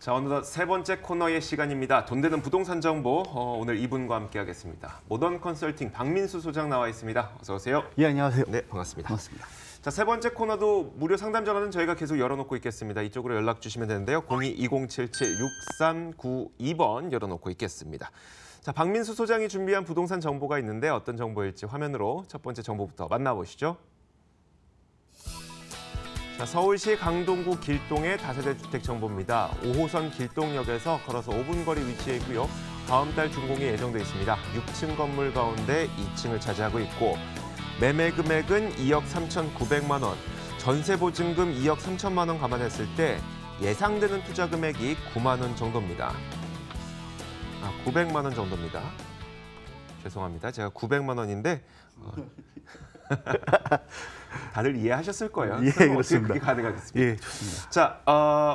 자, 어느덧 세 번째 코너의 시간입니다. 돈 되는 부동산 정보, 오늘 이분과 함께 하겠습니다. 모던 컨설팅 박민수 소장 나와 있습니다. 어서 오세요. 예, 안녕하세요. 네, 반갑습니다. 반갑습니다. 자, 세 번째 코너도 무료 상담 전화는 저희가 계속 열어놓고 있겠습니다. 이쪽으로 연락 주시면 되는데요. 02-2077-6392번 열어놓고 있겠습니다. 자, 박민수 소장이 준비한 부동산 정보가 있는데 어떤 정보일지 화면으로 첫 번째 정보부터 만나보시죠. 자, 서울시 강동구 길동의 다세대 주택 정보입니다. 5호선 길동역에서 걸어서 5분 거리 위치해 있고요. 다음 달 준공이 예정돼 있습니다. 6층 건물 가운데 2층을 차지하고 있고 매매 금액은 2억 3,900만 원, 전세 보증금 2억 3천만 원 감안했을 때 예상되는 투자 금액이 9만 원 정도입니다. 900만 원 정도입니다. 죄송합니다. 제가 900만 원인데 다들 이해하셨을 거예요. 예, 어떻게 그렇습니다. 그게 가능하겠습니까? 예, 좋습니다. 자,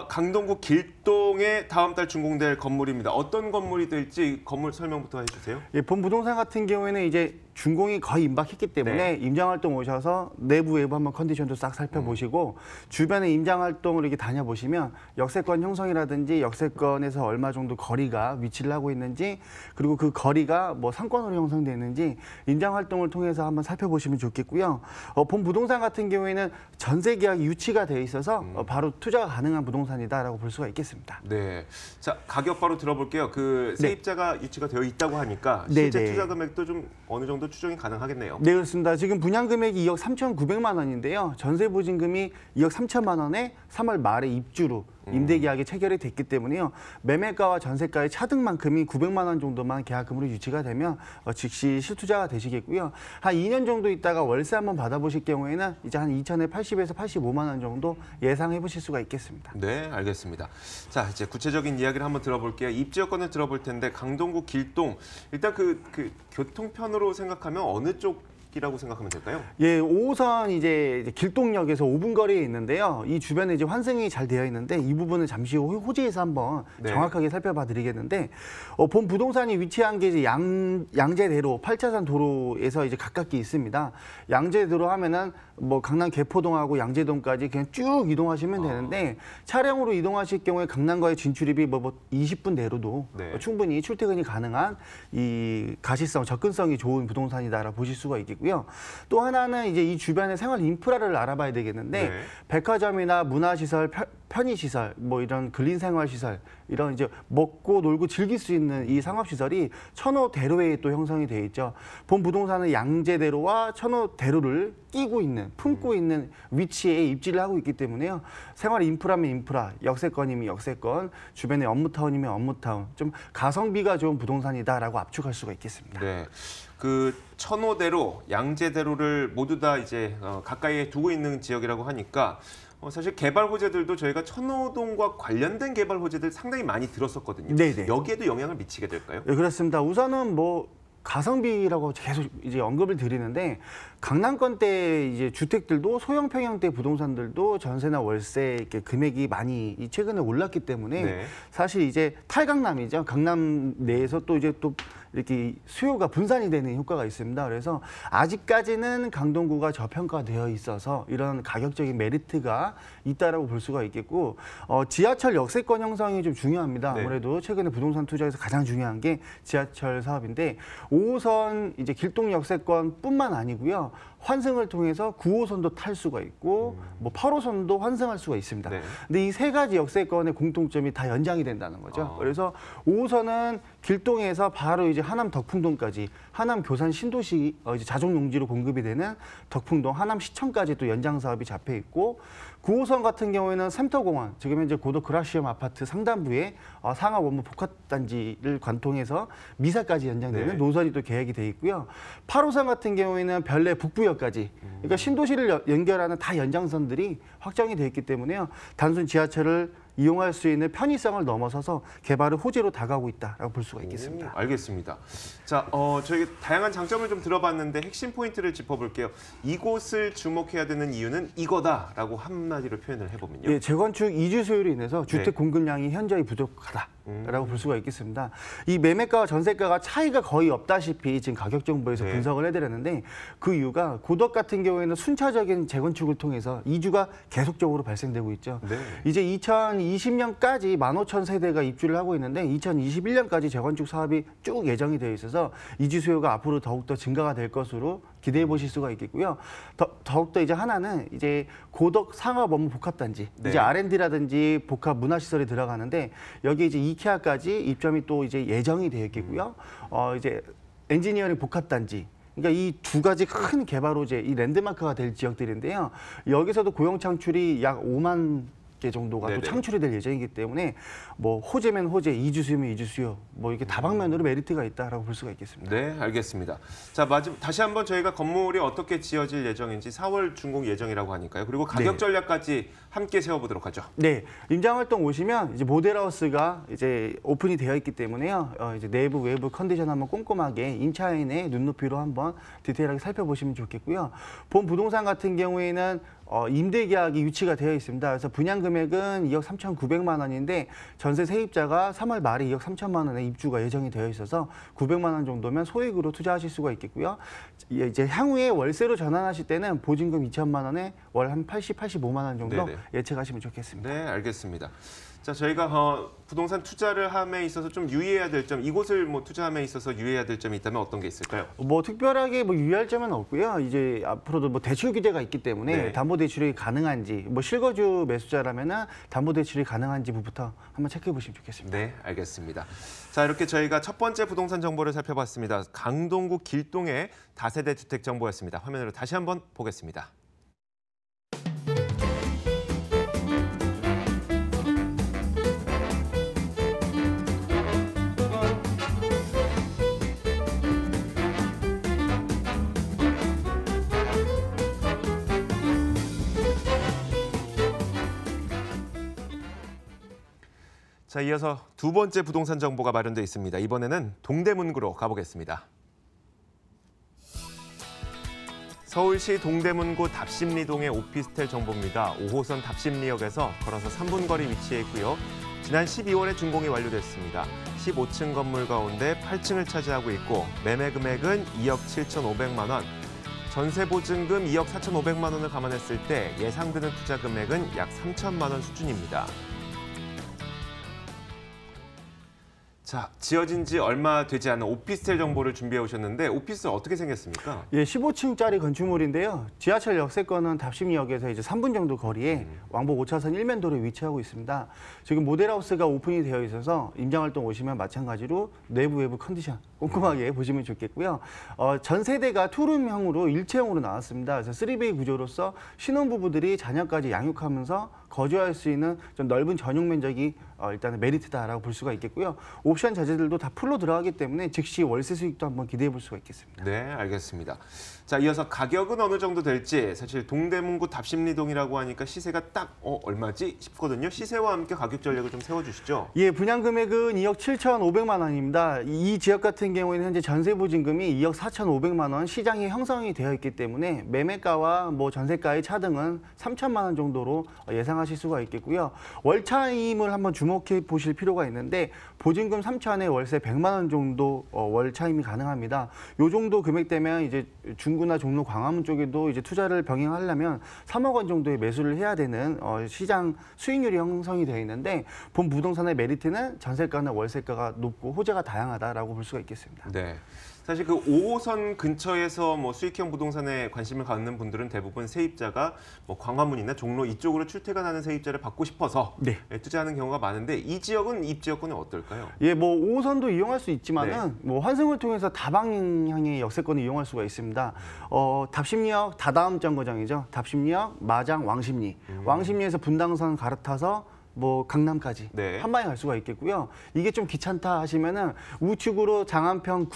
강동구 길동의 다음 달 준공될 건물입니다. 어떤 건물이 될지 건물 설명부터 해주세요. 예, 본 부동산 같은 경우에는 이제 준공이 거의 임박했기 때문에 네. 임장활동 오셔서 내부 외부 한번 컨디션도 싹 살펴보시고 주변에 임장활동을 이렇게 다녀보시면 역세권 형성이라든지 역세권에서 얼마 정도 거리가 위치를 하고 있는지 그리고 그 거리가 뭐 상권으로 형성되어 있는지 임장활동을 통해서 한번 살펴보시면 좋겠고요. 본 부동산 같은 경우에는 전세 계약이 유치가 되어 있어서 바로 투자가 가능한 부동산이다라고 볼 수가 있겠습니다. 네. 자, 가격 바로 들어볼게요. 그 세입자가 유치가 되어 있다고 하니까 네, 실제 네. 투자 금액도 좀 어느 정도 추정이 가능하겠네요. 네, 그렇습니다. 지금 분양 금액이 2억 3,900만 원인데요. 전세 보증금이 2억 3천만 원에 3월 말에 입주로 임대 계약이 체결이 됐기 때문에요. 매매가와 전세가의 차등만큼이 900만 원 정도만 계약금으로 유치가 되면 즉시 실투자가 되시겠고요. 한 2년 정도 있다가 월세 한번 받아보실 경우에는 이제 한 2천에 80에서 85만 원 정도 예상해 보실 수가 있겠습니다. 네, 알겠습니다. 자, 이제 구체적인 이야기를 한번 들어볼게요. 입지 여건을 들어볼 텐데 강동구 길동 일단 그 교통편으로 생각하면 어느 쪽이라고 생각하면 될까요? 예, 5호선 이제 길동역에서 5분 거리에 있는데요. 이 주변에 이제 환승이 잘 되어 있는데 이 부분은 잠시 후 호재에서 한번 네. 정확하게 살펴봐 드리겠는데 본 부동산이 위치한 게 이제 양재대로 8차선 도로에서 이제 가깝게 있습니다. 양재대로 하면은 뭐 강남 개포동하고 양재동까지 그냥 쭉 이동하시면 되는데 차량으로 이동하실 경우에 강남과의 진출입이 뭐 20분 내로도 네. 충분히 출퇴근이 가능한 이 가시성, 접근성이 좋은 부동산이다라고 보실 수가 있겠고요. 또 하나는 이제 이 주변의 생활 인프라를 알아봐야 되겠는데 네. 백화점이나 문화시설, 편의시설, 뭐 이런 근린생활시설, 이런 이제 먹고 놀고 즐길 수 있는 이 상업시설이 천호대로에 또 형성이 되어 있죠. 본 부동산은 양재대로와 천호대로를 끼고 있는, 품고 있는 위치에 입지를 하고 있기 때문에요. 생활 인프라면 인프라, 역세권이면 역세권, 주변에 업무타운이면 업무타운, 좀 가성비가 좋은 부동산이다라고 압축할 수가 있겠습니다. 네. 그 천호대로, 양재대로를 모두 다 이제 가까이에 두고 있는 지역이라고 하니까 사실 개발 호재들도 저희가 천호동과 관련된 개발 호재들 상당히 많이 들었었거든요. 네네. 여기에도 영향을 미치게 될까요? 네, 그렇습니다. 우선은 뭐 가성비라고 계속 이제 언급을 드리는데 강남권대 이제 주택들도 소형 평형대 부동산들도 전세나 월세 이렇게 금액이 많이 최근에 올랐기 때문에 네. 사실 이제 탈강남이죠. 강남 내에서 또 이제 또 이렇게 수요가 분산이 되는 효과가 있습니다. 그래서 아직까지는 강동구가 저평가되어 있어서 이런 가격적인 메리트가 있다라고 볼 수가 있겠고 지하철 역세권 형성이 좀 중요합니다. 네. 아무래도 최근에 부동산 투자에서 가장 중요한 게 지하철 사업인데 5호선 이제 길동 역세권뿐만 아니고요. 환승을 통해서 9호선도 탈 수가 있고 뭐 8호선도 환승할 수가 있습니다. 네. 근데 이 세 가지 역세권의 공통점이 다 연장이 된다는 거죠. 그래서 5호선은 길동에서 바로 이제 하남 덕풍동까지 하남 교산 신도시 이제 자족 용지로 공급이 되는 덕풍동 하남 시청까지 또 연장 사업이 잡혀 있고 9호선 같은 경우에는 샘터공원 지금 현재 고도 그라시엄 아파트 상단부에 상하 원무 복합단지를 관통해서 미사까지 연장되는 네. 노선이 또 계획이 돼 있고요. 8호선 같은 경우에는 별내 북부역까지 그러니까 신도시를 연결하는 다 연장선들이 확정이 돼 있기 때문에요. 단순 지하철을 이용할 수 있는 편의성을 넘어서서 개발의 호재로 다가오고 있다라고 볼 수가 있겠습니다. 알겠습니다. 자, 저희 다양한 장점을 좀 들어봤는데 핵심 포인트를 짚어볼게요. 이곳을 주목해야 되는 이유는 이거다라고 한마디로 표현을 해보면요. 예, 재건축 이주 수요로 인해서 주택 네. 공급량이 현저히 부족하다. 라고 볼 수가 있겠습니다. 이 매매가와 전세가가 차이가 거의 없다시피 지금 가격 정보에서 네. 분석을 해드렸는데 그 이유가 고덕 같은 경우에는 순차적인 재건축을 통해서 이주가 계속적으로 발생되고 있죠. 네. 이제 2020년까지 15,000세대가 입주를 하고 있는데 2021년까지 재건축 사업이 쭉 예정이 되어 있어서 이주 수요가 앞으로 더욱더 증가가 될 것으로 기대해 보실 수가 있겠고요. 더욱더 이제 하나는 이제 고덕 상업 업무 복합단지, 네. 이제 R&D라든지 복합 문화시설이 들어가는데 여기 이제 이케아까지 입점이 또 이제 예정이 되어 있겠고요. 이제 엔지니어링 복합단지. 그러니까 이 두 가지 큰 개발 호재, 이 랜드마크가 될 지역들인데요. 여기서도 고용 창출이 약 5만 개 정도가 네네. 또 창출이 될 예정이기 때문에 뭐 호재면 호재, 이주 수요면 이주 수요, 뭐 이렇게 다방면으로 메리트가 있다라고 볼 수가 있겠습니다. 네, 알겠습니다. 자, 다시 한번 저희가 건물이 어떻게 지어질 예정인지 4월 준공 예정이라고 하니까요. 그리고 가격 네. 전략까지 함께 세워보도록 하죠. 네, 임장활동 오시면 이제 모델하우스가 이제 오픈이 되어 있기 때문에요. 이제 내부 외부 컨디션 한번 꼼꼼하게 임차인의 눈높이로 한번 디테일하게 살펴보시면 좋겠고요. 본 부동산 같은 경우에는 임대 계약이 유치가 되어 있습니다. 그래서 분양 금액은 2억 3,900만 원인데 전세 세입자가 3월 말에 2억 3천만 원에 입주가 예정이 되어 있어서 900만 원 정도면 소액으로 투자하실 수가 있겠고요. 이제 향후에 월세로 전환하실 때는 보증금 2천만 원에 월 한 85만 원 정도 네네. 예측하시면 좋겠습니다. 네, 알겠습니다. 자, 저희가 부동산 투자를 함에 있어서 좀 유의해야 될 점, 이곳을 뭐 투자함에 있어서 유의해야 될 점이 있다면 어떤 게 있을까요? 뭐 특별하게 뭐 유의할 점은 없고요. 이제 앞으로도 뭐 대출 규제가 있기 때문에 네. 담보 대출이 가능한지, 뭐 실거주 매수자라면은 담보 대출이 가능한지부터 한번 체크해 보시면 좋겠습니다. 네, 알겠습니다. 자, 이렇게 저희가 첫 번째 부동산 정보를 살펴봤습니다. 강동구 길동의 다세대 주택 정보였습니다. 화면으로 다시 한번 보겠습니다. 자, 이어서 두 번째 부동산 정보가 마련돼 있습니다. 이번에는 동대문구로 가보겠습니다. 서울시 동대문구 답심리동의 오피스텔 정보입니다. 5호선 답심리역에서 걸어서 3분 거리 위치해 있고요. 지난 12월에 준공이 완료됐습니다. 15층 건물 가운데 8층을 차지하고 있고 매매 금액은 2억 7,500만 원, 전세 보증금 2억 4,500만 원을 감안했을 때 예상되는 투자 금액은 약 3천만 원 수준입니다. 자, 지어진 지 얼마 되지 않은 오피스텔 정보를 준비해 오셨는데 오피스 어떻게 생겼습니까? 예, 15층짜리 건축물인데요. 지하철 역세권은 답심리역에서 이제 3분 정도 거리에 왕복 5차선 1면도로에 위치하고 있습니다. 지금 모델하우스가 오픈이 되어 있어서 임장활동 오시면 마찬가지로 내부 외부 컨디션 꼼꼼하게 보시면 좋겠고요. 전 세대가 투룸형으로 일체형으로 나왔습니다. 그래서 3베이 구조로서 신혼부부들이 자녀까지 양육하면서 거주할 수 있는 좀 넓은 전용 면적이 일단은 메리트다라고 볼 수가 있겠고요. 옵션 자재들도 다 풀로 들어가기 때문에 즉시 월세 수익도 한번 기대해 볼 수가 있겠습니다. 네, 알겠습니다. 자, 이어서 가격은 어느 정도 될지 사실 동대문구 답심리동이라고 하니까 시세가 딱 얼마지 싶거든요. 시세와 함께 가격 전략을 좀 세워주시죠. 예, 분양 금액은 2억 7,500만 원입니다. 이 지역 같은 경우에는 현재 전세 보증금이 2억 4,500만 원 시장이 형성이 되어 있기 때문에 매매가와 뭐 전세가의 차등은 3천만 원 정도로 예상하실 수가 있겠고요. 월차임을 한번 주목해 보실 필요가 있는데 보증금 3천에 월세 100만 원 정도 월차임이 가능합니다. 요 정도 금액대면 이제 중구나 종로 광화문 쪽에도 이제 투자를 병행하려면 3억 원 정도의 매수를 해야 되는 시장 수익률이 형성이 되어 있는데 본 부동산의 메리트는 전세가나 월세가가 높고 호재가 다양하다라고 볼 수가 있겠습니다. 네. 사실 그 5호선 근처에서 뭐 수익형 부동산에 관심을 갖는 분들은 대부분 세입자가 뭐 광화문이나 종로 이쪽으로 출퇴근하는 세입자를 받고 싶어서 네. 투자하는 경우가 많은데 이 지역은 입지역권은 어떨까요? 예, 뭐 5호선도 이용할 수 있지만은 뭐 환승을 통해서 다방향의 역세권을 이용할 수가 있습니다. 답심리역 다다음 정거장이죠. 답심리역, 마장, 왕십리. 왕십리에서 분당선 갈아타서 뭐 강남까지 네. 한 방에 갈 수가 있겠고요. 이게 좀 귀찮다 하시면은 우측으로 장안평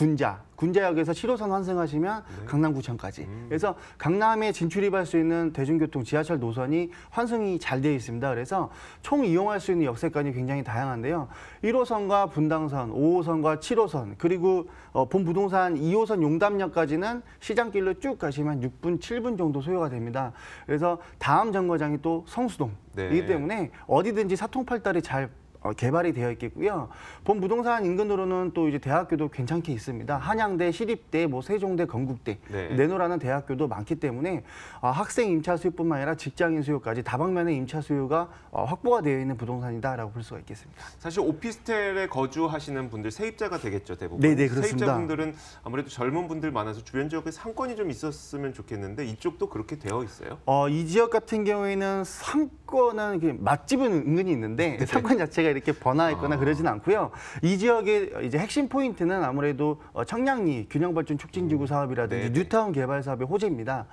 군자역에서 7호선 환승하시면 강남구청까지. 그래서 강남에 진출입할 수 있는 대중교통 지하철 노선이 환승이 잘 되어 있습니다. 그래서 총 이용할 수 있는 역세권이 굉장히 다양한데요. 1호선과 분당선, 5호선과 7호선, 그리고 본 부동산 2호선 용담역까지는 시장길로 쭉 가시면 6분, 7분 정도 소요가 됩니다. 그래서 다음 정거장이 또 성수동. 네. 이기 때문에 어디든지 사통팔달이 잘 개발이 되어 있겠고요. 본 부동산 인근으로는 또 이제 대학교도 괜찮게 있습니다. 한양대, 시립대, 뭐 세종대, 건국대 네. 내노라는 대학교도 많기 때문에 학생 임차 수요뿐만 아니라 직장인 수요까지 다방면의 임차 수요가 확보가 되어 있는 부동산이다라고 볼 수가 있겠습니다. 사실 오피스텔에 거주하시는 분들 세입자가 되겠죠, 대부분. 네, 그렇습니다. 세입자분들은 아무래도 젊은 분들 많아서 주변 지역에 상권이 좀 있었으면 좋겠는데 이쪽도 그렇게 되어 있어요? 이 지역 같은 경우에는 상권은 이렇게 맛집은 은근히 있는데 상권 자체가 이렇게 번화했거나 그러지는 않고요. 이 지역의 이제 핵심 포인트는 아무래도 청량리 균형발전 촉진지구 사업이라든지 네네. 뉴타운 개발 사업의 호재입니다.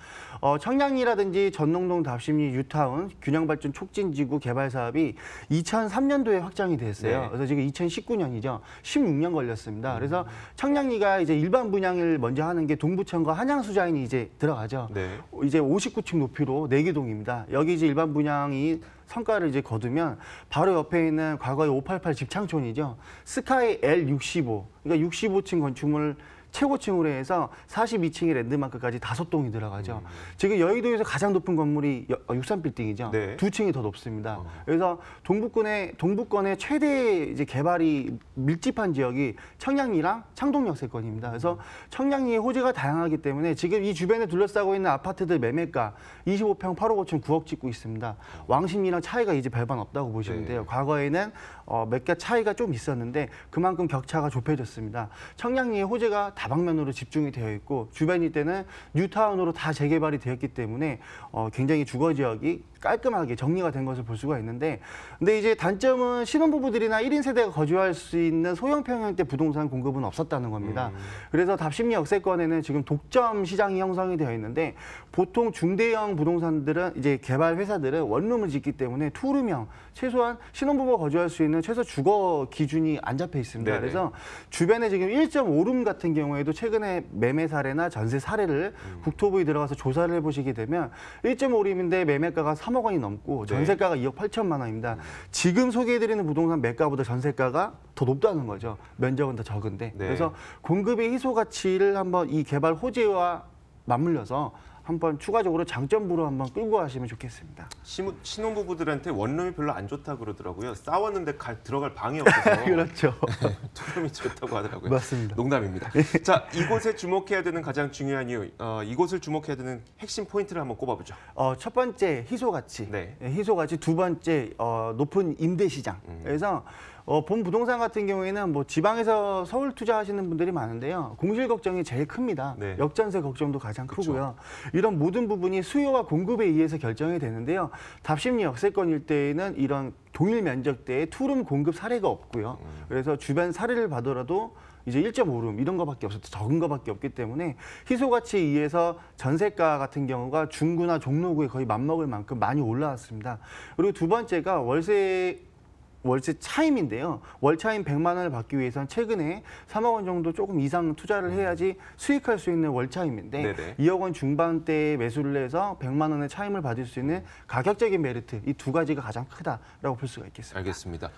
청량리라든지 전농동 답심리 뉴타운 균형발전 촉진지구 개발 사업이 2003년도에 확장이 됐어요. 네. 그래서 지금 2019년이죠. 16년 걸렸습니다. 그래서 청량리가 이제 일반 분양을 먼저 하는 게 동부천과 한양수자인이 이제 들어가죠. 네. 이제 59층 높이로 4개동입니다. 여기 이제 일반 분양이 성과를 이제 거두면 바로 옆에 있는 과거의 588 집창촌이죠. 스카이 L65, 그러니까 65층 건축물 최고층으로 해서 42층의 랜드마크까지 5동이 들어가죠. 지금 여의도에서 가장 높은 건물이 63빌딩이죠. 네. 2층이 더 높습니다. 그래서 동부권의 최대 이제 개발이 밀집한 지역이 청량리랑 창동역 세권입니다. 그래서 청량리의 호재가 다양하기 때문에 지금 이 주변에 둘러싸고 있는 아파트들 매매가 25평 8억 5천 9억 찍고 있습니다. 왕십리랑 차이가 이제 별반 없다고 보시면 돼요. 과거에는 몇 개 차이가 좀 있었는데 그만큼 격차가 좁혀졌습니다. 청량리의 호재가 다방면으로 집중이 되어 있고 주변 일대는 뉴타운으로 다 재개발이 되었기 때문에 굉장히 주거 지역이 깔끔하게 정리가 된 것을 볼 수가 있는데 근데 이제 단점은 신혼부부들이나 1인 세대가 거주할 수 있는 소형 평형대 부동산 공급은 없었다는 겁니다. 그래서 답심리 역세권에는 지금 독점 시장이 형성이 되어 있는데 보통 중대형 부동산들은 이제 개발 회사들은 원룸을 짓기 때문에 투룸형 최소한 신혼부부가 거주할 수 있는 최소 주거 기준이 안 잡혀 있습니다. 네네. 그래서 주변에 지금 1.5룸 같은 경우에도 최근에 매매 사례나 전세 사례를 국토부에 들어가서 조사를 해보시게 되면 1.5룸인데 매매가가 3억 원이 넘고 전세가가 2억 8천만 원입니다. 지금 소개해드리는 부동산 매가보다 전세가가 더 높다는 거죠. 면적은 더 적은데. 네. 그래서 공급의 희소 가치를 한번 이 개발 호재와 맞물려서 한번 추가적으로 장점부로 한번 끌고 가시면 좋겠습니다. 신혼부부들한테 원룸이 별로 안 좋다 그러더라고요. 싸웠는데 들어갈 방이 없어서 그렇죠. 투룸이 좋다고 하더라고요. 맞습니다. 농담입니다. 자, 이곳에 주목해야 되는 가장 중요한 이유, 이곳을 주목해야 되는 핵심 포인트를 한번 꼽아보죠. 첫 번째 희소 가치, 네. 희소 가치. 두 번째 높은 임대 시장. 그래서 본 부동산 같은 경우에는 뭐 지방에서 서울 투자하시는 분들이 많은데요. 공실 걱정이 제일 큽니다. 네. 역전세 걱정도 가장 그렇죠. 크고요. 이런 모든 부분이 수요와 공급에 의해서 결정이 되는데요. 답심리 역세권 일대에는 이런 동일 면적대의 투룸 공급 사례가 없고요. 그래서 주변 사례를 봐더라도 이제 1.5룸 이런 거밖에 없어도 적은 거밖에 없기 때문에 희소 가치에 의해서 전세가 같은 경우가 중구나 종로구에 거의 맞먹을 만큼 많이 올라왔습니다. 그리고 두 번째가 월세 차임인데요. 월 차임 100만 원을 받기 위해서는 최근에 3억 원 정도 조금 이상 투자를 해야지 수익할 수 있는 월 차임인데 네네. 2억 원 중반대에 매수를 해서 100만 원의 차임을 받을 수 있는 가격적인 메리트 이 두 가지가 가장 크다라고 볼 수가 있겠습니다. 알겠습니다.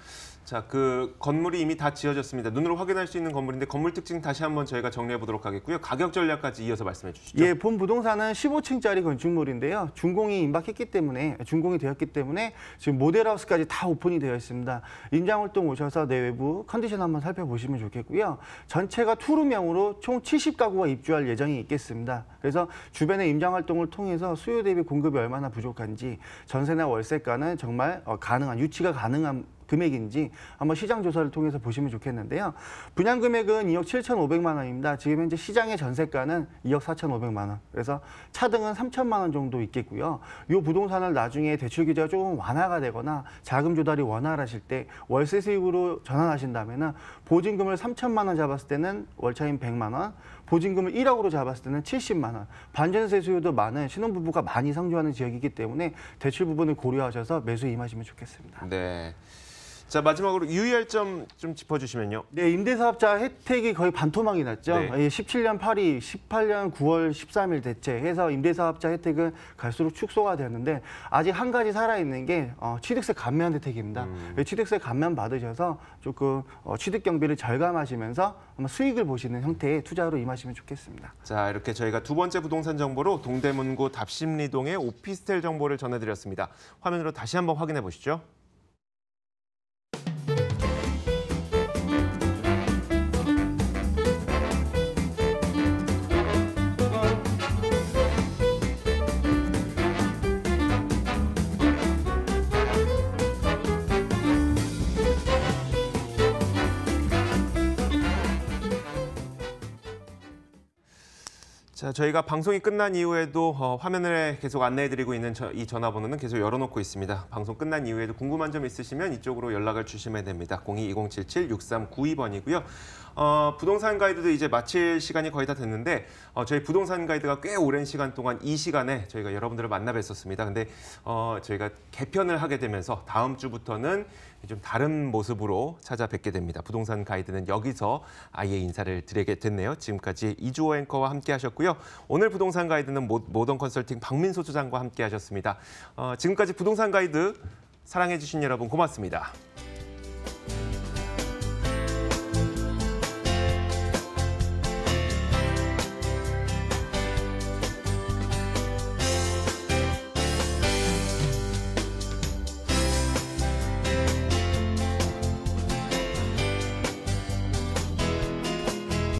자, 그 건물이 이미 다 지어졌습니다. 눈으로 확인할 수 있는 건물인데 건물 특징 다시 한번 저희가 정리해 보도록 하겠고요. 가격 전략까지 이어서 말씀해 주시죠. 예, 본 부동산은 15층짜리 건축물인데요. 준공이 되었기 때문에 지금 모델하우스까지 다 오픈이 되어 있습니다. 임장활동 오셔서 내외부 컨디션 한번 살펴보시면 좋겠고요. 전체가 투룸형으로 총 70가구가 입주할 예정이 있겠습니다. 그래서 주변의 임장활동을 통해서 수요 대비 공급이 얼마나 부족한지 전세나 월세가는 정말 유치가 가능한 금액인지 한번 시장 조사를 통해서 보시면 좋겠는데요. 분양 금액은 2억 7,500만 원입니다. 지금 현재 시장의 전세가는 2억 4,500만 원. 그래서 차등은 3천만 원 정도 있겠고요. 이 부동산을 나중에 대출 규제가 조금 완화가 되거나 자금 조달이 원활하실 때 월세 수익으로 전환하신다면은 보증금을 3천만 원 잡았을 때는 월차임 100만 원, 보증금을 1억으로 잡았을 때는 70만 원. 반전세 수요도 많은 신혼부부가 많이 상주하는 지역이기 때문에 대출 부분을 고려하셔서 매수에 임하시면 좋겠습니다. 네. 자, 마지막으로 유의할 점 좀 짚어주시면요. 네, 임대사업자 혜택이 거의 반토막이 났죠. 네. 17년 8일, 18년 9월 13일 대체해서 임대사업자 혜택은 갈수록 축소가 되었는데 아직 한 가지 살아있는 게 취득세 감면 혜택입니다. 취득세 감면 받으셔서 조금 취득 경비를 절감하시면서 아마 수익을 보시는 형태의 투자로 임하시면 좋겠습니다. 자, 이렇게 저희가 두 번째 부동산 정보로 동대문구 답심리동의 오피스텔 정보를 전해드렸습니다. 화면으로 다시 한번 확인해 보시죠. 자, 저희가 방송이 끝난 이후에도 화면에 계속 안내해드리고 있는 이 전화번호는 계속 열어놓고 있습니다. 방송 끝난 이후에도 궁금한 점 있으시면 이쪽으로 연락을 주시면 됩니다. 02-2077-6392번이고요. 부동산 가이드도 이제 마칠 시간이 거의 다 됐는데 저희 부동산 가이드가 꽤 오랜 시간 동안 이 시간에 저희가 여러분들을 만나 뵀었습니다. 근데 저희가 개편을 하게 되면서 다음 주부터는 좀 다른 모습으로 찾아뵙게 됩니다. 부동산 가이드는 여기서 아예 인사를 드리게 됐네요. 지금까지 이주호 앵커와 함께 하셨고요. 오늘 부동산 가이드는 모던 컨설팅 박민소 소장과 함께 하셨습니다. 지금까지 부동산 가이드 사랑해주신 여러분 고맙습니다.